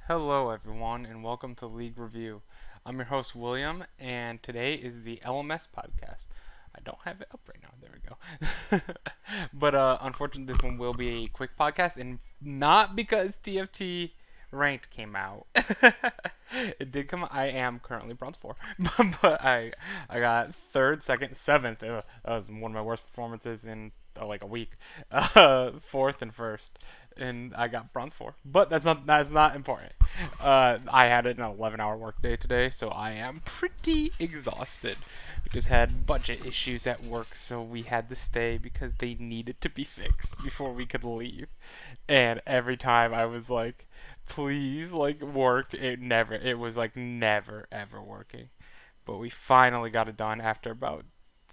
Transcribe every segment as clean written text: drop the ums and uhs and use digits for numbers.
Hello, everyone, and welcome to League Review. I'm your host, William, and today is the LMS podcast. I don't have it up right now. There we go. But unfortunately, this one will be a quick podcast, and not because TFT ranked came out. It did come. I am currently bronze four, but I got third, second, seventh. That was one of my worst performances in like a week. Fourth and first, and I got bronze four. But that's not important. I had an 11-hour workday today, so I am pretty exhausted. We just had budget issues at work, so we had to stay because they needed to be fixed before we could leave. And every time I was like, please, like, work, it was like never ever working. But we finally got it done after about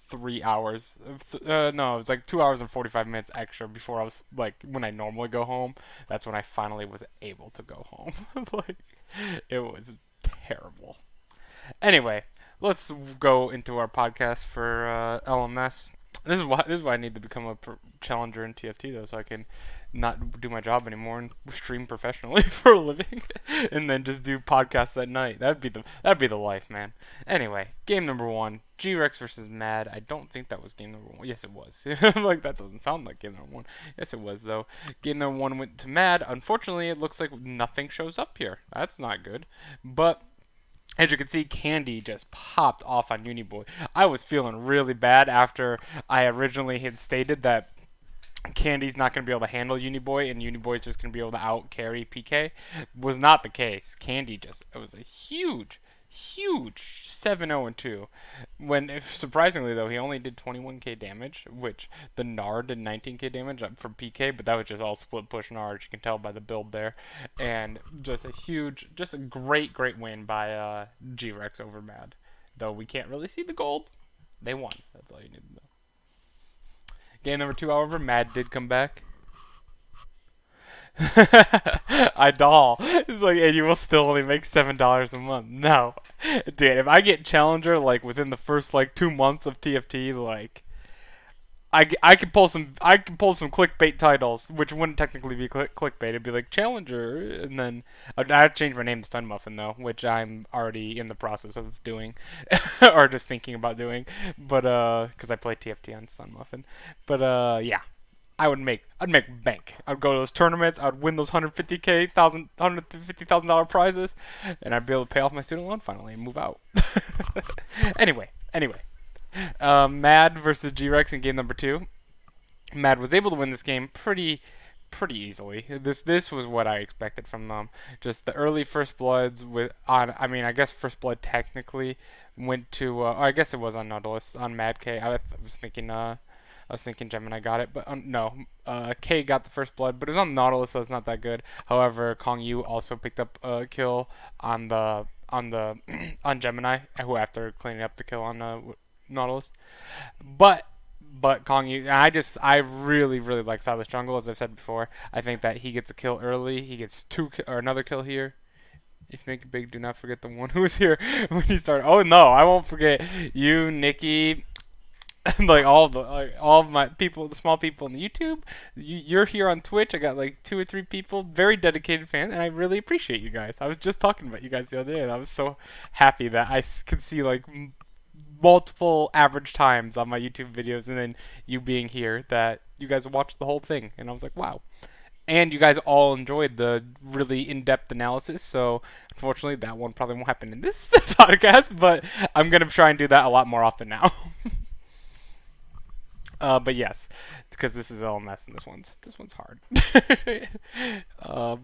3 hours. No, it was like 2 hours and 45 minutes extra before I was like when I normally go home. That's when I finally was able to go home. Like, it was terrible. Anyway, let's go into our podcast for LMS. This is why I need to become a challenger in TFT though, so I can not do my job anymore and stream professionally for a living, and then just do podcasts at night. That'd be the life, man. Anyway, game number one, G-Rex versus Mad. I don't think that was game number one. Yes, it was. Like, that doesn't sound like game number one. Yes, it was though. Game number one went to Mad. Unfortunately, it looks like nothing shows up here. That's not good. But as you can see, Candy just popped off on Uniboy. I was feeling really bad after I originally had stated that Candy's not going to be able to handle Uniboy, and Uniboy's just going to be able to out carry PK. Was not the case. Candy it was a huge 7-0 and 2. When, if, surprisingly though, he only did 21k damage, which the Nard did 19k damage from PK, but that was just all split push Nard. You can tell by the build there, and just a great win by G-Rex over Mad. Though we can't really see the gold, they won. That's all you need to know. Game number two, however, Mad did come back. I doll. It's like, and you will still only make $7 a month. No, dude. If I get challenger like within the first like 2 months of TFT, like I could pull some clickbait titles, which wouldn't technically be clickbait. It'd be like challenger, and then I'd change my name to Stun Muffin though, which I'm already in the process of doing, or just thinking about doing. But because I play TFT on Stun Muffin. But yeah. I'd make bank. I'd go to those tournaments. I'd win those 150,000 dollar prizes, and I'd be able to pay off my student loan finally and move out. Anyway, Mad versus G-Rex in game number two. Mad was able to win this game pretty easily. This was what I expected from them. Just the early first bloods with on. I mean, I guess first blood technically went to. I guess it was on Nautilus on Mad K. I was thinking Gemini got it, but no. K got the first blood, but it was on Nautilus, so it's not that good. However, Kong Yu also picked up a kill on the on Gemini, who after cleaning up the kill on Nautilus. But Kong Yu, I really like Silas Jungle, as I've said before. I think that he gets a kill early. He gets or another kill here. If you make it big, do not forget the one who was here when you start. Oh no, I won't forget you, Nikki, like all of my people, the small people on the YouTube. You're here on Twitch. I got like 2 or 3 people, very dedicated fans, and I really appreciate you guys. I was just talking about you guys the other day, and I was so happy that I could see like multiple average times on my YouTube videos, and then you being here that you guys watched the whole thing, and I was like, wow. And you guys all enjoyed the really in-depth analysis, so unfortunately that one probably won't happen in this podcast, but I'm gonna try and do that a lot more often now. But yes, because this is LMS and this one's hard.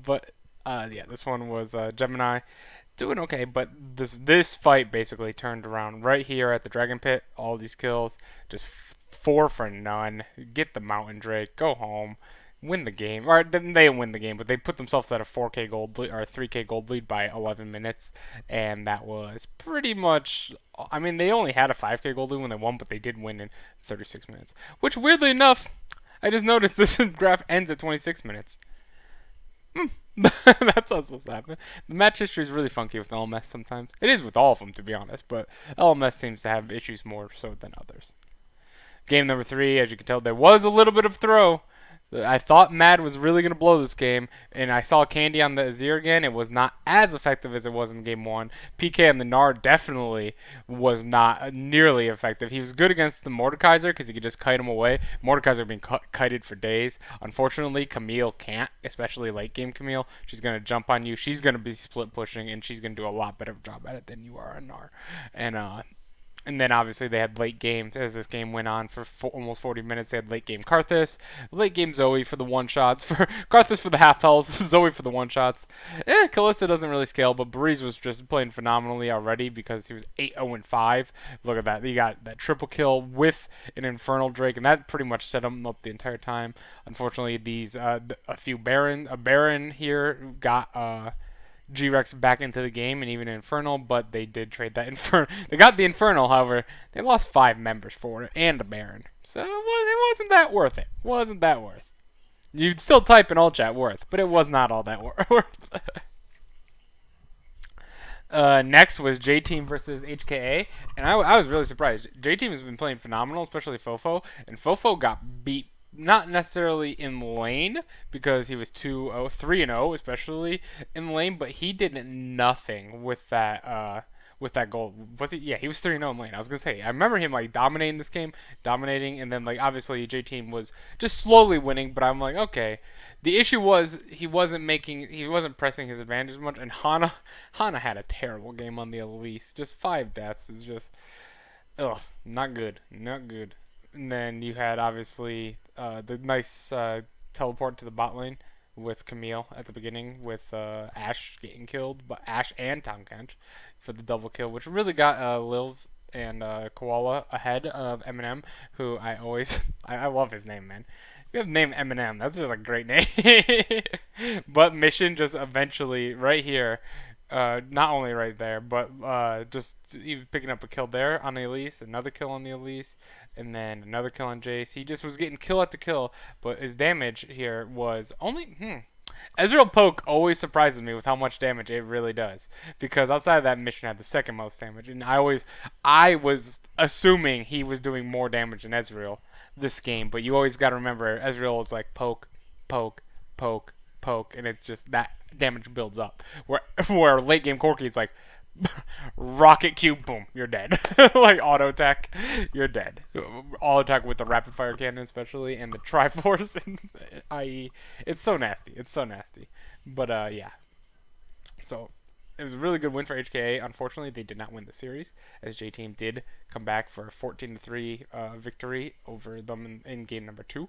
But yeah, this one was Gemini doing okay, but this fight basically turned around right here at the Dragon Pit. All these kills, just 4 for none. Get the Mountain Drake, go home, win the game. Or then they didn't win the game, but they put themselves at a 4K gold lead, or 3K gold lead by 11 minutes, and that was pretty much. I mean, they only had a 5K gold lead when they won, but they did win in 36 minutes. Which, weirdly enough, I just noticed this graph ends at 26 minutes. That's not supposed to happen. The match history is really funky with LMS sometimes. It is with all of them, to be honest, but LMS seems to have issues more so than others. Game number three, as you can tell, there was a little bit of throw. I thought Mad was really going to blow this game, and I saw Candy on the Azir again. It was not as effective as it was in game one. PK on the Nard definitely was not nearly effective. He was good against the Mordekaiser because he could just kite him away. Mordekaiser being kited for days. Unfortunately, Camille can't, especially late game Camille. She's going to jump on you. She's going to be split pushing, and she's going to do a lot better job at it than you are on Nard. And then obviously they had late game as this game went on for almost 40 minutes. They had late game Karthus, late game Zoe for the one shots, for Karthus for the half health, Zoe for the one shots. Kalista doesn't really scale, but Breeze was just playing phenomenally already because he was 8-0-5. Look at that, he got that triple kill with an Infernal Drake, and that pretty much set him up the entire time. Unfortunately, a Baron here got G-Rex back into the game and even Infernal, but they did trade that Infernal. They got the Infernal, however, they lost 5 members for it and a Baron. So it wasn't that worth it. Wasn't that worth. You'd still type in all chat worth, but it was not all that worth. Next was J Team versus HKA, and I was really surprised. J Team has been playing phenomenal, especially Fofo, and Fofo got beat not necessarily in lane because he was 2-0, 3-0 especially in lane, but he did nothing with that goal. Was he? Yeah, he was 3-0 in lane. I was gonna say I remember him like dominating this game, dominating, and then like obviously J Team was just slowly winning, but I'm like okay. The issue was he wasn't pressing his advantage much, and Hana had a terrible game on the Elise. Just 5 deaths is just ugh, not good, not good. And then you had obviously the nice teleport to the bot lane with Camille at the beginning with Ashe getting killed, but Ashe and Tahm Kench for the double kill, which really got Lilv and Koala ahead of Eminem, who I always I love his name, man. You have the name Eminem, that's just a great name. But Mission just eventually right here. Not only right there, but just even picking up a kill there on the Elise, another kill on the Elise, and then another kill on Jace. He just was getting kill after kill, but his damage here was only. Ezreal poke always surprises me with how much damage it really does, because outside of that Mission had the second most damage, and I was assuming he was doing more damage than Ezreal this game, but you always got to remember Ezreal is like poke, poke, poke, poke, and it's just that damage builds up. Where late game Corki's like rocket cube, boom, you're dead. Like auto attack, you're dead. Auto attack with the rapid fire cannon especially, and the Triforce, i.e. It's so nasty. It's so nasty. But yeah. So it was a really good win for HKA. Unfortunately, they did not win the series, as J Team did come back for a 14-3 victory over them in game number 2.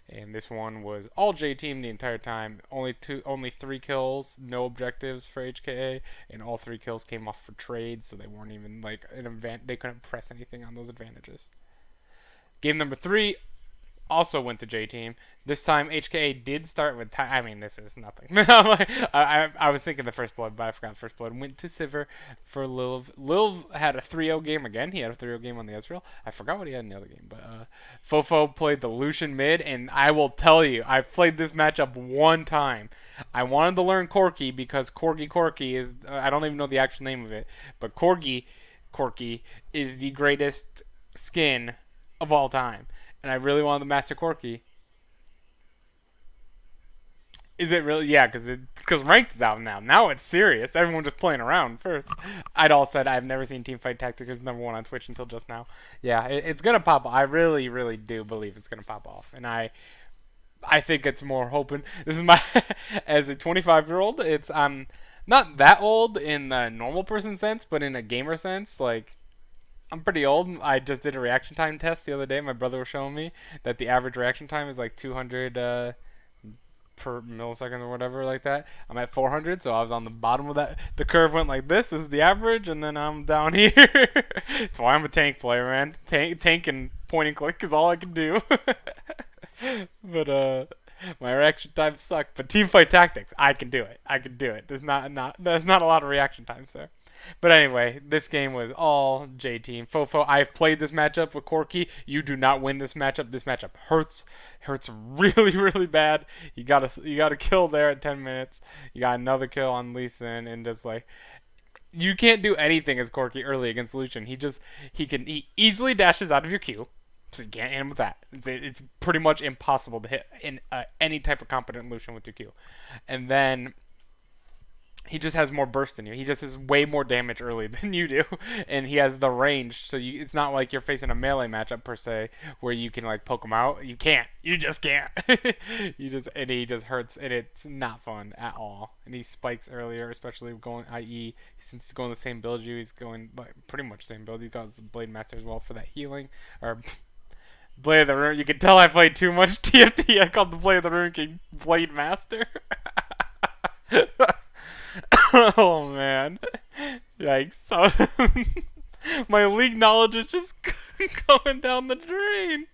And this one was all J Team the entire time. Only 3 kills, no objectives for HKA, and all 3 kills came off for trades, so they weren't even like an event. They couldn't press anything on those advantages. Game number 3 also went to J Team. This time HKA did start with I mean, this is nothing. I was thinking the first blood, but I forgot first blood. Went to Sivir for Lilv. Lilv had a 3-0 game again. He had a 3-0 game on the Ezreal. I forgot what he had in the other game, but Fofo played the Lucian mid, and I will tell you, I played this matchup one time. I wanted to learn Corki because Corgi is I don't even know the actual name of it, but Corgi is the greatest skin of all time. And I really wanted the Master Corki. Is it really? Yeah, because ranked is out now. Now it's serious. Everyone's just playing around first. I'd all said I've never seen Teamfight Tactics #1 on Twitch until just now. Yeah, it's gonna pop. I really, really do believe it's gonna pop off, and I think it's more hoping. This is my as a 25-year-old. I'm not that old in the normal person sense, but in a gamer sense, like. I'm pretty old. I just did a reaction time test the other day. My brother was showing me that the average reaction time is like 200 per millisecond or whatever like that. I'm at 400, so I was on the bottom of that. The curve went like this is the average, and then I'm down here. That's why I'm a tank player, man. Tank and point and click is all I can do. But my reaction times suck. But Teamfight Tactics, I can do it. I can do it. There's not a lot of reaction times there. But anyway, this game was all J Team. Fofo, I've played this matchup with Corki. You do not win this matchup. This matchup hurts. Hurts really, really bad. You got a kill there at 10 minutes. You got another kill on Lee Sin, and just like you can't do anything as Corki early against Lucian. He easily dashes out of your queue. So you can't hit him with that. It's pretty much impossible to hit in any type of competent Lucian with 2Q. And then he just has more burst than you. He just has way more damage early than you do, and he has the range. So it's not like you're facing a melee matchup per se, where you can like poke him out. You can't. You just can't. And he just hurts, and it's not fun at all. And he spikes earlier, especially going IE. Since he's going the same build you, he's going like pretty much the same build. He got his Blade Master as well for that healing or. Blade of the Rune. You can tell I played too much TFT. I called the Blade of the Rune King Blade Master. Oh man, yikes! So my league knowledge is just going down the drain.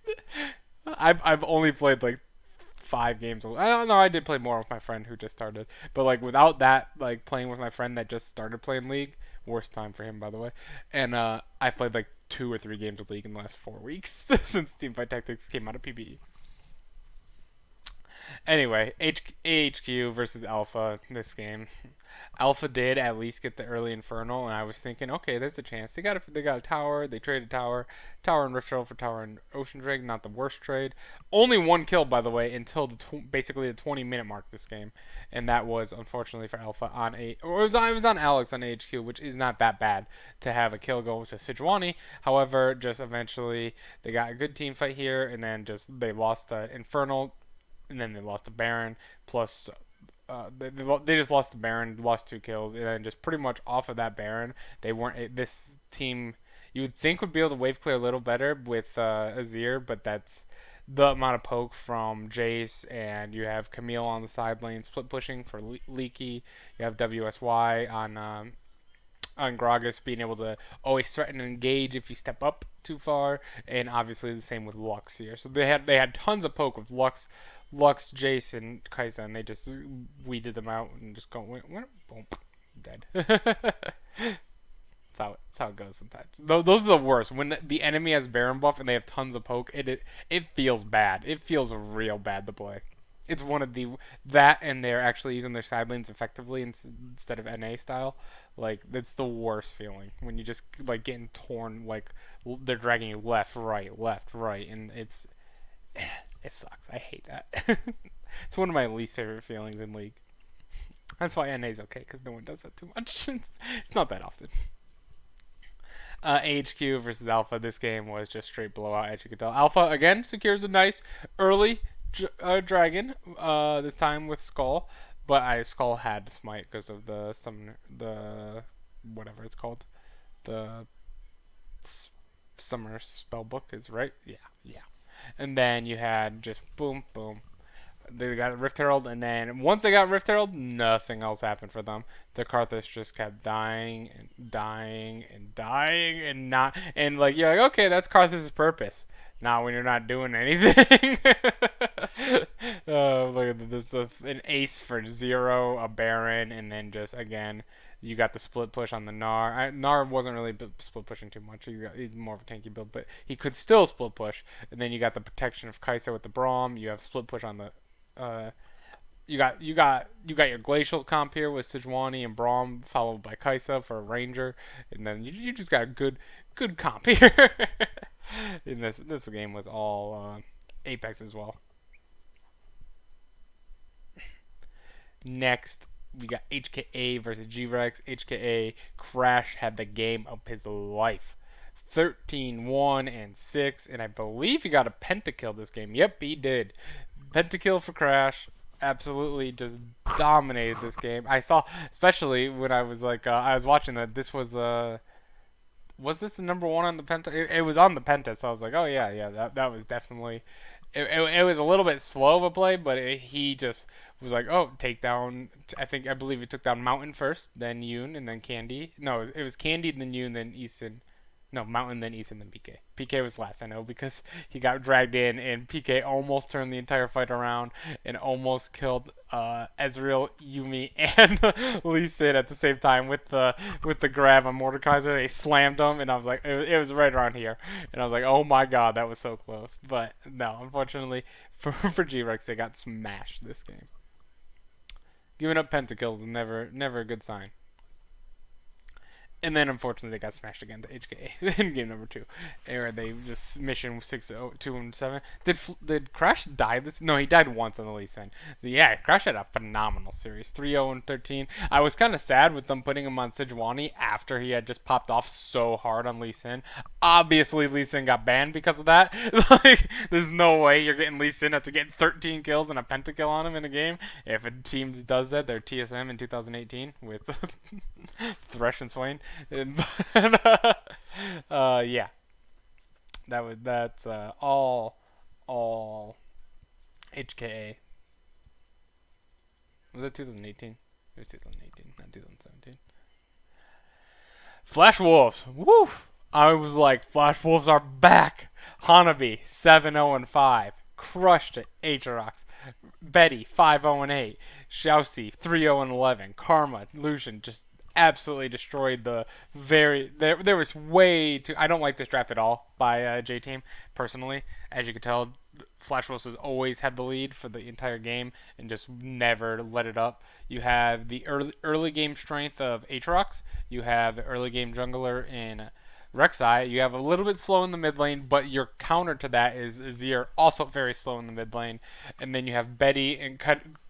I've only played like 5 games. I don't know. I did play more with my friend who just started, but like without that, like playing with my friend that just started playing League, worst time for him by the way. And I've played like 2 or 3 games of League in the last 4 weeks since Teamfight Tactics came out of PBE. Anyway, AHQ versus Alpha in this game. Alpha did at least get the early Infernal, and I was thinking, okay, there's a chance. They got a tower. They traded tower and Rift Herald for tower and Ocean Drake. Not the worst trade. Only 1 kill, by the way, until basically the 20-minute mark this game, and that was unfortunately for Alpha on or it was on Alex on AHQ, which is not that bad to have a kill go to Sejuani. However, just eventually they got a good team fight here, and then just they lost the Infernal. And then they lost to Baron. Plus, they just lost to Baron, lost 2 kills, and then just pretty much off of that Baron, they weren't. This team you would think would be able to wave clear a little better with Azir, but that's the amount of poke from Jace, and you have Camille on the side lane split pushing for Leaky. You have WSY on Gragas being able to always threaten and engage if you step up too far, and obviously the same with Lux here. So they had tons of poke with Lux, Jace, and Kai'Sa, and they just weeded them out and just go boom, dead. That's how it goes sometimes. Those are the worst. When the enemy has Baron buff and they have tons of poke, it feels bad. It feels real bad to play. It's one of that, and they're actually using their side lanes effectively instead of NA style. Like that's the worst feeling when you just like getting torn. Like they're dragging you left, right, and it sucks. I hate that. It's one of my least favorite feelings in League. That's why NA's okay, because no one does that too much. It's not that often. AHQ versus Alpha. This game was just straight blowout, as you can tell. Alpha again secures a nice early dragon. This time with Skull, but Skull had to smite because of the whatever it's called, the summer spell book is right. Yeah. And then you had just boom, boom. They got Rift Herald, and then once they got Rift Herald, nothing else happened for them. The Karthus just kept dying and dying and dying and not, and like you're like, okay, that's Karthus' purpose. Not when you're not doing anything. Look at this, an ace for 0, a Baron, and then just again, you got the split push on the Gnar. Gnar wasn't really split pushing too much. He's more of a tanky build, but he could still split push. And then you got the protection of Kai'Sa with the Braum. You have split push on the you got your glacial comp here with Sejuani and Braum, followed by Kai'Sa for a ranger, and then you just got a good comp here. And this game was all Apex as well. Next, we got HKA versus G-Rex. HKA Crash had the game of his life. 13-1-6, and I believe he got a pentakill this game. Yep, he did. Pentakill for Crash. Absolutely just dominated this game. I saw, especially when I was like, I was watching that. This was this the number 1 on the Penta? It was on the Penta, so I was like, oh yeah, that was definitely. It was a little bit slow of a play, but he just was like, oh, take down. I believe he took down Mountain first, then Yoon, and then Candy. No, it was Candy, then Yoon, then Eason. No, Mountain, then Eason, then PK. PK was last, I know, because he got dragged in, and PK almost turned the entire fight around and almost killed Ezreal, Yuumi, and Lee Sin at the same time with the grab on Mordekaiser. They slammed him, and I was like, it was right around here, and I was like, oh my god, that was so close. But no, unfortunately for G-Rex, they got smashed this game. Giving up pentakills is never a good sign. And then unfortunately they got smashed again to HKA in game number 2, where they just mission 6-2-7. Did Crash die this? No, he died once on the Lee Sin. So yeah, Crash had a phenomenal series, 3-0-13. I was kind of sad with them putting him on Sejuani after he had just popped off so hard on Lee Sin. Obviously, Lee Sin got banned because of that. Like, there's no way you're getting Lee Sin after getting 13 kills and a pentakill on him in a game. If a team does that, they're TSM in 2018 with Thresh and Swain. Yeah, that's all HKA. Was it 2018? It was 2018, not 2017. Flash Wolves. Woo! I was like, Flash Wolves are back. Hanabi 7-0-5, crushed it. Aatrox. Betty 5-0-8. Xiaoxi 3-0-11. Karma, Lucian just absolutely destroyed the there was way too. I don't like this draft at all by J Team personally. As you can tell, Flash Wolves has always had the lead for the entire game and just never let it up. You have the early game strength of Aatrox. You have the early game jungler in Rek'Sai. You have a little bit slow in the mid lane, but your counter to that is Azir, also very slow in the mid lane. And then you have Betty and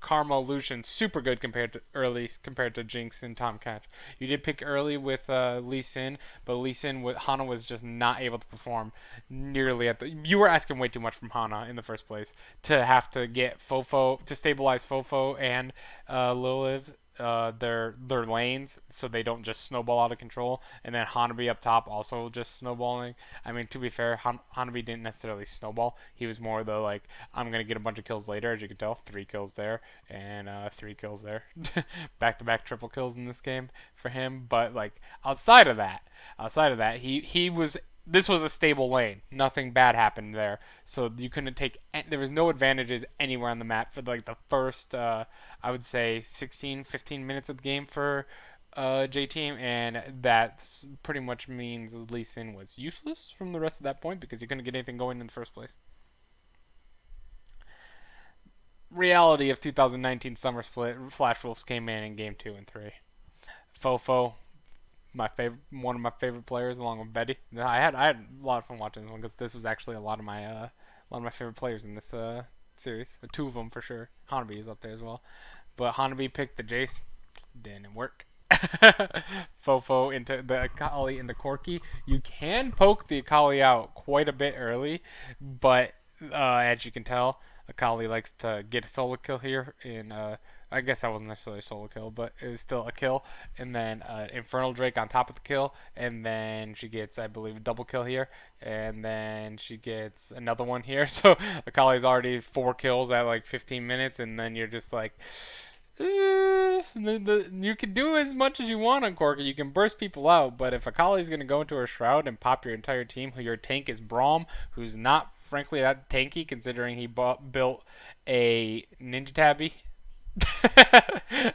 Karma Lucian, super good compared to Jinx and Tahm Kench. You did pick early with Lee Sin, but Lee Sin with Hana was just not able to perform nearly at the. You were asking way too much from Hana in the first place to have to get Fofo to stabilize Fofo and Lilith, their lanes, so they don't just snowball out of control, and then Hanabi up top also just snowballing. I mean, to be fair, Hanabi didn't necessarily snowball. He was more the like, I'm gonna get a bunch of kills later. As you can tell, 3 kills there and 3 kills there, back-to-back triple kills in this game for him. But like outside of that, he was. This was a stable lane. Nothing bad happened there. So you couldn't take. There was no advantages anywhere on the map for like the first, I would say, 16, 15 minutes of the game for J Team, and that pretty much means Lee Sin was useless from the rest of that point because you couldn't get anything going in the first place. Reality of 2019 Summer Split, Flash Wolves came in game 2 and 3. Fofo, one of my favorite players, along with Betty. I had a lot of fun watching this one because this was actually a lot of my favorite players in this series. 2 of them for sure. Hanabi is up there as well, but Hanabi picked the Jace, didn't work. Fofo into the Akali into Corki. You can poke the Akali out quite a bit early, but as you can tell, Akali likes to get a solo kill here in I guess that wasn't necessarily a solo kill, but it was still a kill. And then Infernal Drake on top of the kill, and then she gets, I believe, a double kill here, and then she gets another one here. So Akali's already 4 kills at like 15 minutes, and then you're just like, you can do as much as you want on Corki. You can burst people out, but if Akali's going to go into her shroud and pop your entire team, who your tank is Braum, who's not, frankly, that tanky considering he built a Ninja Tabby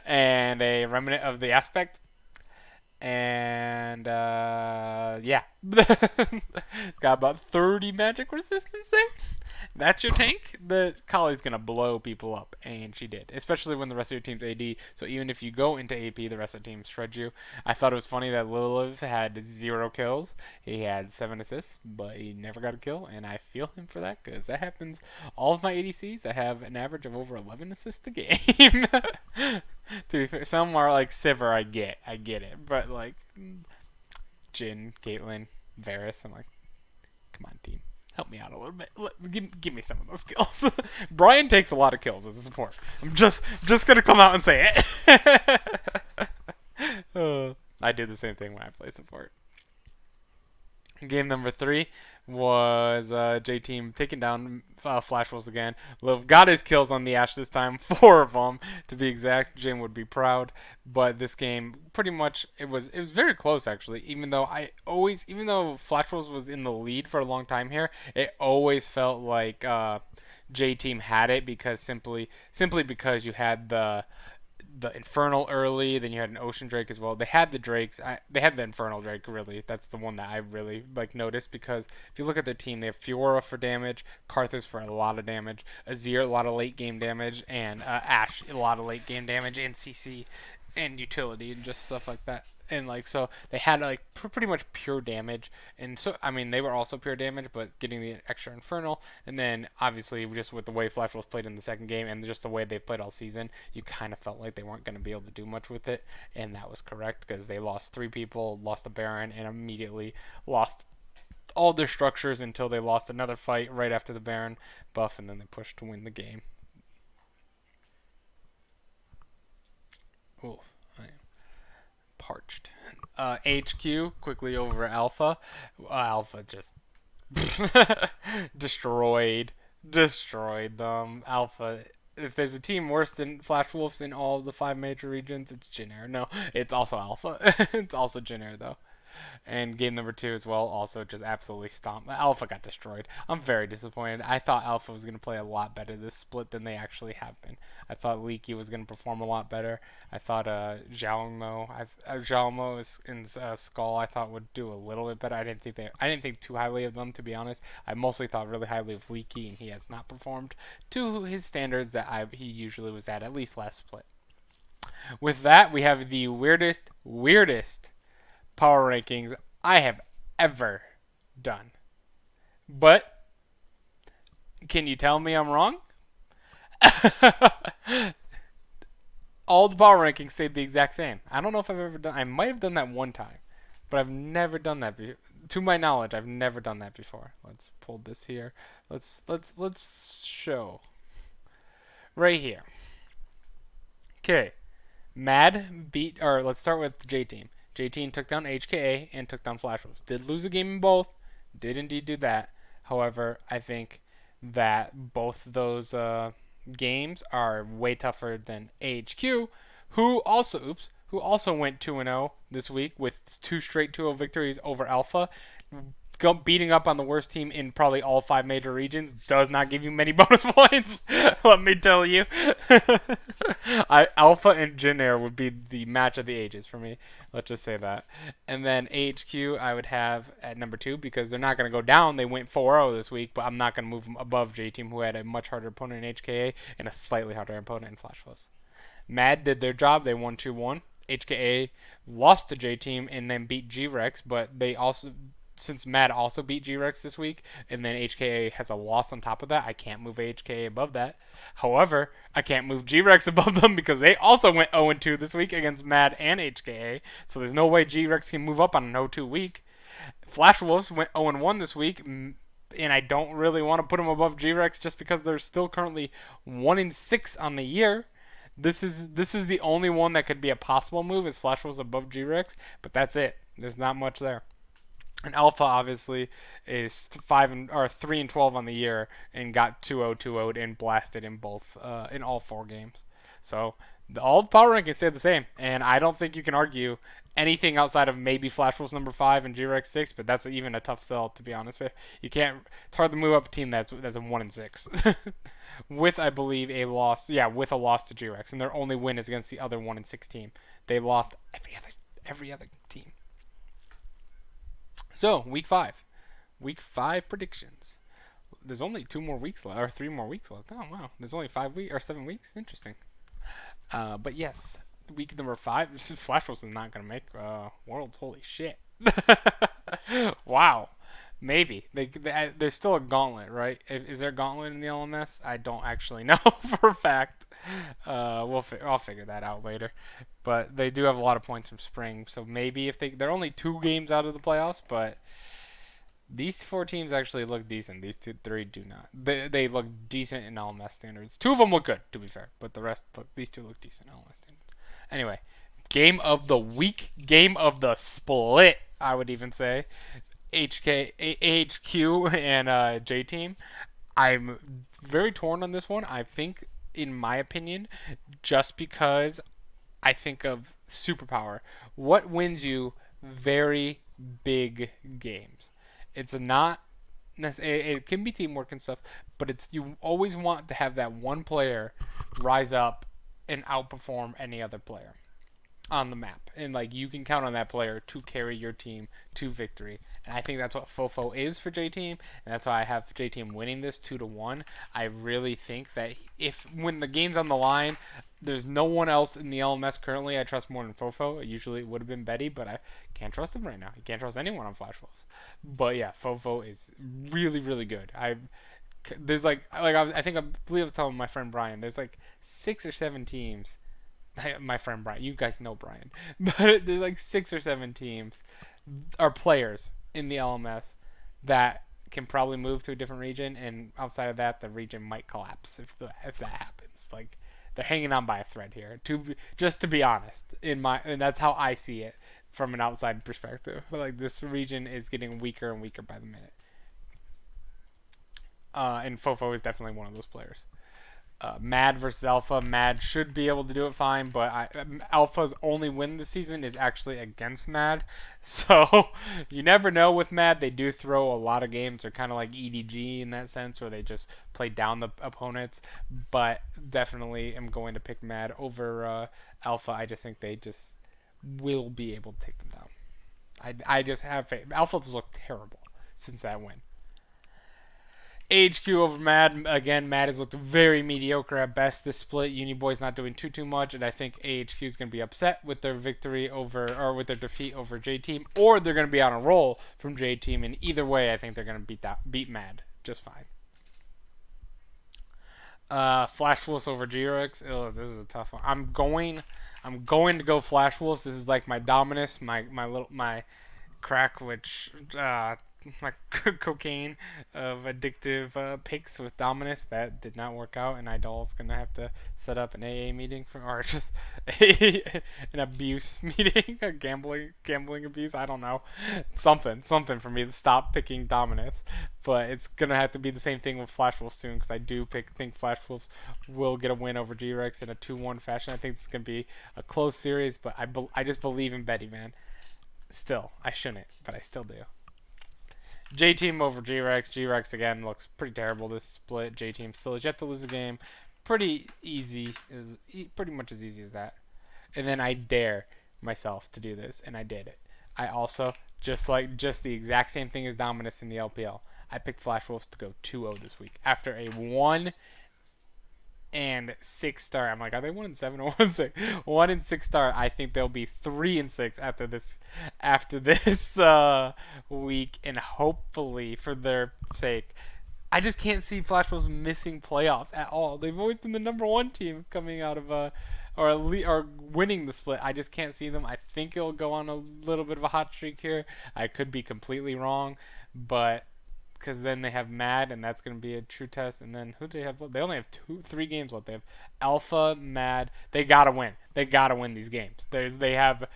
and a remnant of the aspect. And yeah, got about 30 magic resistance there. That's your tank. The Kali's gonna blow people up, and she did, especially when the rest of your team's AD. So even if you go into AP, the rest of the team shreds you. I thought it was funny that Lilith had 0 kills. He had 7 assists, but he never got a kill, and I feel him for that because that happens. All of my ADCs, I have an average of over 11 assists a game. To be fair, some are like Sivir. I get it, but like Jhin, Caitlyn, Varus, I'm like, come on, team. Help me out a little bit. Give me some of those kills. Brian takes a lot of kills as a support. I'm just gonna come out and say it. I do the same thing when I play support. Game number 3 was J Team taking down Flash Wolves again. Liv got his kills on the Ashe this time, 4 of them to be exact. Jin would be proud, but this game pretty much it was very close actually. Even though Flash Wolves was in the lead for a long time here, it always felt like J Team had it because simply because you had the Infernal early, then you had an Ocean Drake as well. They had the Drakes. They had the Infernal Drake, really. That's the one that I really noticed because if you look at their team, they have Fiora for damage, Karthus for a lot of damage, Azir a lot of late game damage, and Ashe a lot of late game damage, and CC and utility and just stuff like that. And like so, they had like pretty much pure damage, and so I mean they were also pure damage, but getting the extra infernal, and then obviously just with the way Flash was played in the second game and just the way they played all season, you kind of felt like they weren't going to be able to do much with it, and that was correct because they lost 3 people, lost a Baron, and immediately lost all their structures until they lost another fight right after the Baron buff, and then they pushed to win the game. Ooh, I am parched. HQ quickly over Alpha. Alpha just destroyed them. Alpha. If there's a team worse than Flash Wolves in all of the 5 major regions, it's Jin Air. No, it's also Alpha. It's also Jin Air though. And game number 2 as well, also just absolutely stomped. Alpha got destroyed. I'm very disappointed. I thought Alpha was going to play a lot better this split than they actually have been. I thought Leaky was going to perform a lot better. I thought Xiaomo is in Skull. I thought would do a little bit better. I didn't think too highly of them, to be honest. I mostly thought really highly of Leaky, and he has not performed to his standards that he usually was at least last split. With that, we have the weirdest power rankings I have ever done. But can you tell me I'm wrong? All the power rankings stayed the exact same. I don't know if I've ever done. I might have done that one time, but I've never done that. To my knowledge, I've never done that before. Let's pull this here. Let's show right here. Okay, Mad beat, or let's start with J Team. J Team took down HKA and took down Flash Wolves. Did lose a game in both. Did indeed do that. However, I think that both those games are way tougher than AHQ, who also went 2-0 this week with 2 straight 2-0 victories over Alpha. Beating up on the worst team in probably all 5 major regions does not give you many bonus points. Let me tell you. Alpha and Jin Air would be the match of the ages for me. Let's just say that. And then AHQ I would have at number 2 because they're not going to go down. They went 4-0 this week, but I'm not going to move them above J Team, who had a much harder opponent in HKA and a slightly harder opponent in Flash Flows. Mad did their job. They won 2-1. HKA lost to J Team and then beat G-Rex, but they also, since Mad also beat G-Rex this week, and then HKA has a loss on top of that, I can't move HKA above that. However, I can't move G-Rex above them because they also went 0-2 this week against Mad and HKA, so there's no way G-Rex can move up on an 0-2 week. Flash Wolves went 0-1 this week, and I don't really want to put them above G-Rex just because they're still currently 1-6 on the year. This is the only one that could be a possible move is Flash Wolves above G-Rex, but that's it. There's not much there. And Alpha obviously is 3-12 on the year and got 2-0 and blasted in both in all 4 games. So all the power rankings stay the same, and I don't think you can argue anything outside of maybe Flash Wolves number 5 and G-Rex 6, but that's even a tough sell to be honest with you. Can't. It's hard to move up a team that's a 1-6 with I believe a loss. Yeah, with a loss to G-Rex, and their only win is against the other 1-6 team. They lost every other team. So, week 5. Week 5 predictions. There's only 2 more weeks left, or 3 more weeks left. Oh, wow. There's only 7 weeks? Interesting. But yes, week number 5. This is Flash Wolves is not going to make Worlds. Holy shit. Wow. Maybe. There's still a gauntlet, right? Is there a gauntlet in the LMS? I don't actually know for a fact. I'll figure that out later. But they do have a lot of points from spring, so maybe if they're only 2 games out of the playoffs, but these 4 teams actually look decent. These 3 do not. They look decent in LMS standards. 2 of them look good, to be fair, but these 2 look decent in LMS standards. Anyway, game of the week, game of the split, I would even say. AHQ and J Team. I'm very torn on this one. I think, in my opinion, just because I think of superpower. What wins you very big games? It's not. It can be teamwork and stuff, but it's you always want to have that one player rise up and outperform any other player. on the map, and like you can count on that player to carry your team to victory. And I think that's what Fofo is for J Team, and that's why I have J Team winning this 2-1. I really think that if when the game's on the line, there's no one else in the LMS currently I trust more than Fofo. Usually it would have been Betty, but I can't trust him right now. You can't trust anyone on Flash Wolves. But yeah, Fofo is really really good. There's I think I believe I was telling my friend Brian. There's like 6 or 7 teams. My friend Brian, you guys know Brian, but there's like 6 or 7 teams are players in the LMS that can probably move to a different region, and outside of that, the region might collapse if that happens. Like they're hanging on by a thread here. Just to be honest, and that's how I see it from an outside perspective. But like this region is getting weaker and weaker by the minute. And Fofo is definitely one of those players. Mad versus Alpha. Mad should be able to do it fine, but Alpha's only win this season is actually against Mad. So you never know with Mad. They do throw a lot of games. They're kind of like EDG in that sense, where they just play down the opponents. But definitely am going to pick Mad over Alpha. I just think they just will be able to take them down. I just have faith. Alpha's looked terrible since that win. HQ over Mad. Again, Mad has looked very mediocre at best this split. Uniboy's not doing too much, and I think AHQ is going to be upset with their victory over, or with their defeat over J Team, or they're going to be on a roll from J Team. And either way, I think they're going to beat Mad just fine. Flash Wolves over G-Rex. Oh, this is a tough one. I'm going to go Flash Wolves. This is like my Dominus, my crack, which my cocaine of addictive picks with Dominus. That did not work out, and Idol's gonna have to set up an AA meeting or just an abuse meeting, a gambling abuse. I don't know, something for me to stop picking Dominus. But it's gonna have to be the same thing with Flash Wolves soon, because I do think Flash Wolves will get a win over G-Rex in a 2-1 fashion. I think it's gonna be a close series, but I just believe in Betty, man. Still, I shouldn't, but I still do. J Team over G-Rex. G-Rex again looks pretty terrible this split. J Team still has yet to lose a game. Pretty easy, pretty much as easy as that. And then I dare myself to do this, and I did it. I also just the exact same thing as Dominus in the LPL. I picked Flash Wolves to go 2-0 this week after a 1-6 start. I'm like, are they 1-7 or 1-6? 1-6 start. I think they'll be 3-6 after this week, and hopefully for their sake, I just can't see Flash Wolves missing playoffs at all. They've always been the #1 team coming out of or winning the split. I just can't see them. I think it'll go on a little bit of a hot streak here. I could be completely wrong, but because then they have Mad, and that's going to be a true test. And then who do they have left? They only have 3 games left. They have Alpha, Mad. They gotta win. They gotta win these games. They have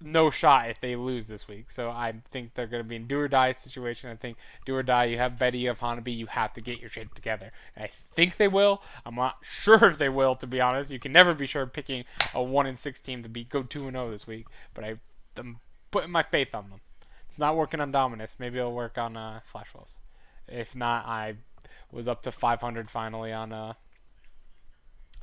no shot if they lose this week. So I think they're going to be in do or die situation. I think do or die. You have Betty, you have Hanabi. You have to get your shit together. And I think they will. I'm not sure if they will, to be honest. You can never be sure picking a 1-6 team to go 2-0 this week. But I'm putting my faith on them. It's not working on Dominus. Maybe it'll work on Flash Wolves. If not, I was up to 500 finally on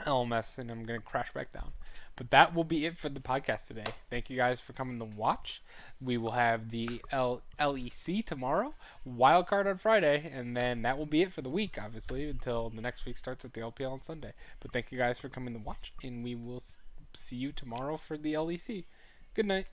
LMS, and I'm going to crash back down. But that will be it for the podcast today. Thank you guys for coming to watch. We will have the LEC tomorrow, wildcard on Friday, and then that will be it for the week, obviously, until the next week starts with the LPL on Sunday. But thank you guys for coming to watch, and we will see you tomorrow for the LEC. Good night.